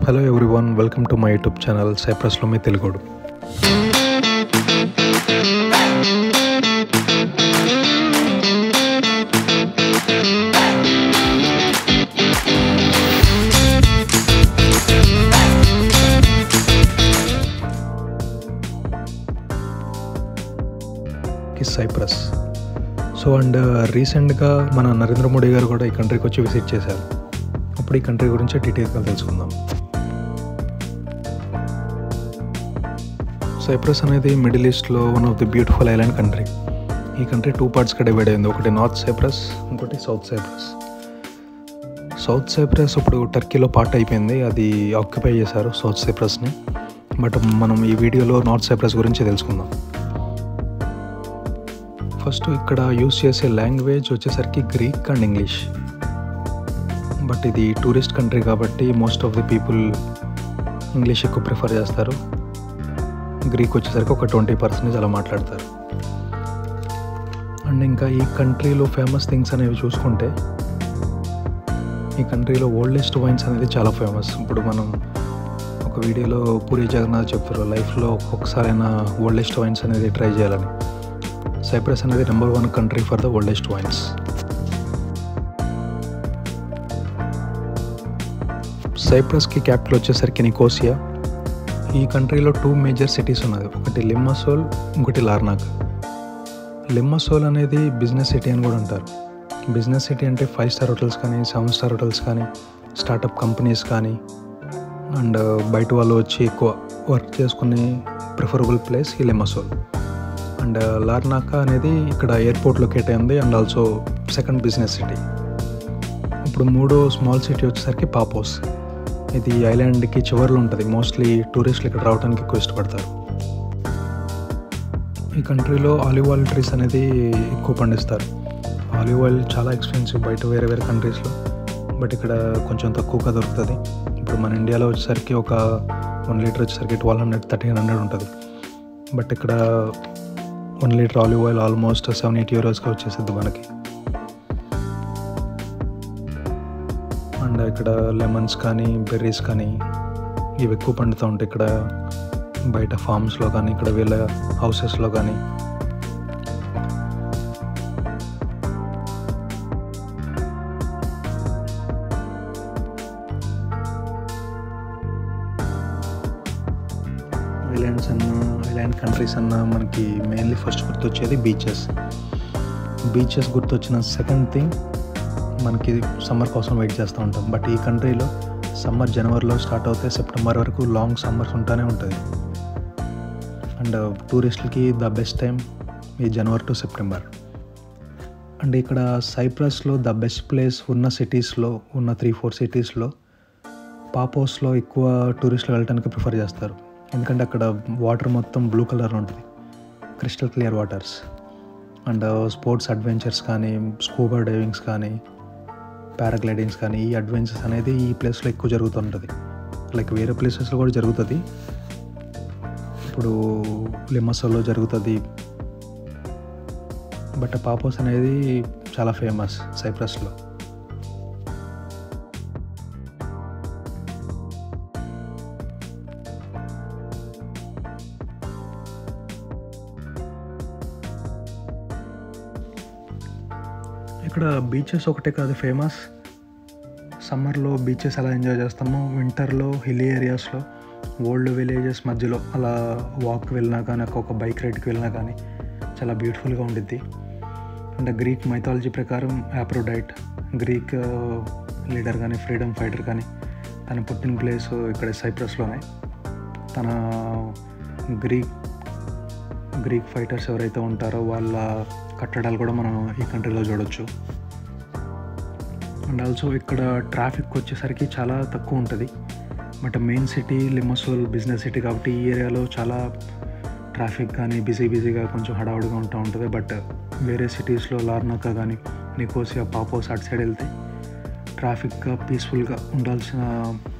Hello everyone, welcome to my YouTube channel Cyprus lo mee Telugudu. Cyprus and రీసెంట్గా మన నరేంద్ర మోడీ గారు కూడా ఈ కంట్రీకి వచ్చి విజిట్ చేశారు. ఇప్పుడు ఈ కంట్రీ గురించి డీటెయిల్గా తెలుసుకుందాం. సైప్రస్ అనేది మిడిల్ ఈస్ట్లో one of the beautiful island country. ఈ కంట్రీ 2 పార్ట్స్గా డివైడ్ అయింది. ఒకటి నార్త్ సైప్రస్, ఇంకోటి సౌత్ సైప్రస్. సౌత్ సైప్రస్ ఇప్పుడు టర్కీలో పార్ట్ అయిపోయింది, అది ఆక్యుపై చేశారు సౌత్ సైప్రస్ని. బట్ మనం ఈ వీడియోలో నార్త్ సైప్రస్ గురించి తెలుసుకుందాం. ఫస్ట్ ఇక్కడ యూస్ చేసే లాంగ్వేజ్ వచ్చేసరికి గ్రీక్ అండ్ ఇంగ్లీష్. బట్ ఇది టూరిస్ట్ కంట్రీ కాబట్టి most of the people English ఎక్కువ ప్రిఫర్ చేస్తారు. గ్రీక్ వచ్చేసరికి ఒక 20% అలా మాట్లాడతారు. అండ్ ఇంకా ఈ కంట్రీలో ఫేమస్ థింగ్స్ అనేవి చూసుకుంటే, ఈ కంట్రీలో ఓల్డెస్ట్ వైన్స్ అనేది చాలా ఫేమస్. ఇప్పుడు మనం ఒక వీడియోలో పూరి జగన్నాథ్ చెప్తారు లైఫ్లో ఒక్కొక్కసారైనా ఓల్డెస్ట్ వైన్స్ అనేది ట్రై చేయాలని. సైప్రస్ అనేది number 1 country for the oldest wines. సైప్రస్కి క్యాపిటల్ వచ్చేసరికి నికోసియా. ఈ కంట్రీలో 2 మేజర్ సిటీస్ ఉన్నది, ఒకటి లిమ్మసోల్, ఇంకోటి లార్నాకా. లిమ్మసోల్ అనేది బిజినెస్ సిటీ అని కూడా అంటారు. బిజినెస్ సిటీ అంటే 5 స్టార్ హోటల్స్ కానీ 7 స్టార్ హోటల్స్ కానీ స్టార్టప్ కంపెనీస్ కానీ అండ్ బయట వాళ్ళు వచ్చి ఎక్కువ వర్క్ చేసుకునే ప్రిఫరబుల్ ప్లేస్ ఈ లిమ్మసోల్. అండ్ లార్నాకా అనేది ఇక్కడ ఎయిర్పోర్ట్ లొకేట్ అయింది and also second business city. ఇప్పుడు 3వ స్మాల్ సిటీ వచ్చేసరికి పాపోస్. ఇది ఐలాండ్కి చివరిలో ఉంటుంది. మోస్ట్లీ టూరిస్టులు ఇక్కడ రావడానికి ఎక్కువ ఇష్టపడతారు. ఈ కంట్రీలో ఆలివ్ ఆయిల్ ట్రీస్ అనేది ఎక్కువ పండిస్తారు. ఆలివ్ ఆయిల్ చాలా ఎక్స్పెన్సివ్ బయట వేరే వేరే కంట్రీస్లో, బట్ ఇక్కడ కొంచెం తక్కువగా దొరుకుతుంది. ఇప్పుడు మన ఇండియాలో వచ్చేసరికి ఒక 1 లీటర్ వచ్చేసరికి 1200-1300 ఉంటుంది. బట్ ఇక్కడ 1 లీటర్ ఆలివ్ ఆయిల్ ఆల్మోస్ట్ 7-8 యూరోస్గా వచ్చేసింది మనకి. అండ్ ఇక్కడ లెమన్స్ కానీ బెర్రీస్ కానీ ఇవి ఎక్కువ పండుతూ ఉంటాయి ఇక్కడ బయట ఫార్మ్స్లో కానీ ఇక్కడ వీళ్ళ హౌసెస్లో కానీ. ఐలాండ్ కంట్రీస్ అన్న మనకి మెయిన్లీ ఫస్ట్ గుర్తొచ్చేది బీచెస్ గుర్తొచ్చిన సెకండ్ థింగ్ మనకి సమ్మర్ కోసం వెయిట్ చేస్తూ ఉంటాం. బట్ ఈ కంట్రీలో సమ్మర్ జనవరిలో స్టార్ట్ అవుతే సెప్టెంబర్ వరకు లాంగ్ సమ్మర్స్ ఉంటూనే ఉంటుంది. అండ్ టూరిస్టులకి ద బెస్ట్ టైం ఈ జనవరి టు సెప్టెంబర్. అండ్ ఇక్కడ సైప్రస్లో ద బెస్ట్ ప్లేస్ ఉన్న సిటీస్లో ఉన్న 3-4 సిటీస్లో పాపోస్లో ఎక్కువ టూరిస్టులు వెళ్ళడానికి ప్రిఫర్ చేస్తారు. ఎందుకంటే అక్కడ వాటర్ మొత్తం బ్లూ కలర్లో ఉంటుంది, crystal clear waters. And sports adventures కానీ స్కూబా డైవింగ్స్ కానీ పారాగ్లైడింగ్స్ కానీ ఈ అడ్వెంచర్స్ అనేది ఈ ప్లేస్లో ఎక్కువ జరుగుతుంటుంది. లైక్ వేరే ప్లేసెస్లో కూడా జరుగుతుంది, ఇప్పుడు లిమ్మసోల్లో జరుగుతుంది. బట్ పాపోస్ అనేది చాలా ఫేమస్ సైప్రస్లో. ఇక్కడ బీచెస్ ఒకటే కాదు ఫేమస్. సమ్మర్లో బీచెస్ ఎలా ఎంజాయ్ చేస్తామో వింటర్లో హిల్లీ ఏరియాస్లో ఓల్డ్ విలేజెస్ మధ్యలో అలా వాక్ వెళ్ళినా కానీ ఒక బైక్ రైడ్కి వెళ్ళినా కానీ చాలా బ్యూటిఫుల్గా ఉండిద్ది. అండ్ గ్రీక్ మైథాలజీ ప్రకారం ఆఫ్రోడైట్ గ్రీక్ లీడర్ కానీ ఫ్రీడమ్ ఫైటర్ కానీ తన పుట్టిన ప్లేస్ ఇక్కడ సైప్రస్లోనే. తన గ్రీక్ ఫైటర్స్ ఎవరైతే ఉంటారో వాళ్ళ కట్టడాలు కూడా మనం ఈ కంట్రీలో చూడొచ్చు. అండ్ ఆల్సో ఇక్కడ ట్రాఫిక్ వచ్చేసరికి చాలా తక్కువ ఉంటుంది. But main city Limassol business city కాబట్టి ఈ ఏరియాలో చాలా ట్రాఫిక్ కానీ బిజీగా కొంచెం హడావుడిగా ఉంటుంది. బట్ వేరే సిటీస్లో లార్నాకా కానీ నికోసియా పాపోస్ అటు సైడ్ వెళ్తే ట్రాఫిక్గా పీస్ఫుల్గా ఉండాల్సిన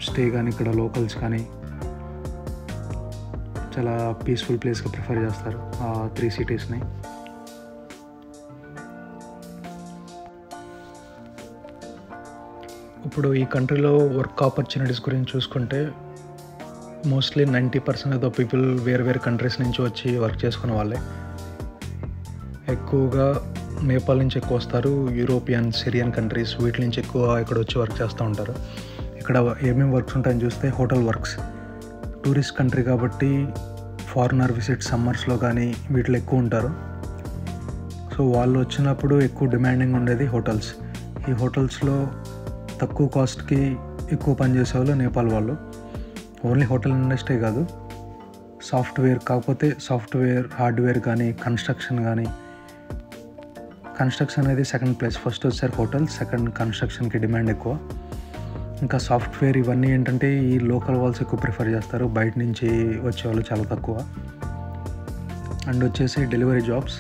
స్టే కానీ ఇక్కడ లోకల్స్ కానీ చాలా పీస్ఫుల్ ప్లేస్గా ప్రిఫర్ చేస్తారు ఆ 3 సిటీస్ని. ఇప్పుడు ఈ కంట్రీలో వర్క్ ఆపర్చునిటీస్ గురించి చూసుకుంటే మోస్ట్లీ 90% ఆఫ్ ద పీపుల్ వేరే వేరే కంట్రీస్ నుంచి వచ్చి వర్క్ చేసుకునే వాళ్ళే. ఎక్కువగా నేపాల్ నుంచి ఎక్కువ వస్తారు, యూరోపియన్, సిరియన్ కంట్రీస్ వీటి నుంచి ఎక్కువ ఇక్కడ వచ్చి వర్క్ చేస్తూ ఉంటారు. ఇక్కడ ఏమేమి వర్క్స్ ఉంటాయని చూస్తే హోటల్ వర్క్స్. టూరిస్ట్ కంట్రీ కాబట్టి ఫారినర్ విజిట్ సమ్మర్స్లో కానీ వీటిలో ఎక్కువ ఉంటారు. సో వాళ్ళు వచ్చినప్పుడు ఎక్కువ డిమాండింగ్ ఉండేది హోటల్స్. ఈ హోటల్స్లో తక్కువ కాస్ట్కి ఎక్కువ పనిచేసే వాళ్ళు నేపాల్ వాళ్ళు. ఓన్లీ హోటల్ ఇండస్ట్రీ కాదు, సాఫ్ట్వేర్, కాకపోతే సాఫ్ట్వేర్, హార్డ్వేర్ కానీ కన్స్ట్రక్షన్ కానీ. కన్స్ట్రక్షన్ అనేది సెకండ్ ప్లేస్, ఫస్ట్ వచ్చారు హోటల్, సెకండ్ కన్స్ట్రక్షన్కి డిమాండ్ ఎక్కువ. ఇంకా సాఫ్ట్వేర్ ఇవన్నీ ఏంటంటే ఈ లోకల్ వాళ్ళస్ ఎక్కువ ప్రిఫర్ చేస్తారు, బయట నుంచి వచ్చేవాళ్ళు చాలా తక్కువ. అండ్ వచ్చేసి డెలివరీ జాబ్స్.